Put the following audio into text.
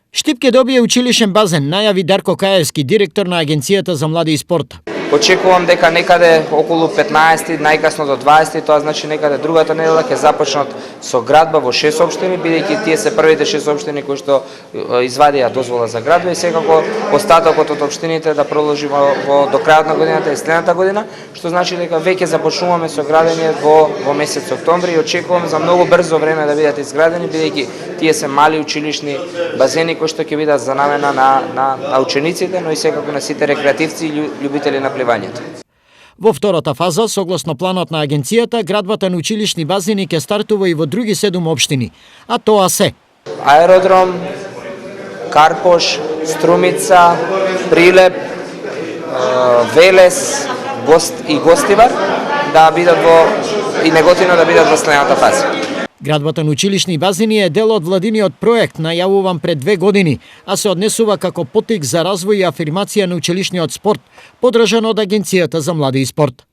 Штип ќе добие училишен базен, најави Дарко Каевски, директор на Агенцијата за млади и спорт. Очекувам дека некаде околу 15, најкасно до 20, тоа значи некаде другата недела ќе започнат со градба во 6 општини, бидејќи тие се првите 6 општини кои што извадија дозвола за градба и секако остатокот од општините да продолжи до крајот на годината и следната година, што значи дека веќе започнуваме со градење во месец октомври и очекувам за многу брзо време да бидат изградени, бидејќи тие се мали училишни базени кои што ќе бидат за намена на учениците, но и секако на сите рекреативци и љубители на пливањето. Во втората фаза, согласно планот на агенцијата, градбата на училишни базени ќе стартува и во други 7 општини, а тоа се Аеродром, Карпош, Струмица, Прилеп, Велес, Гостивар да бидат и Неготино да бидат во следната фаза. Градбата на училишни базени е дел од владиниот проект најавуван пред 2 години, а се однесува како поттик за развој и афирмација на училишниот спорт, подржан од Агенцијата за млади и спорт.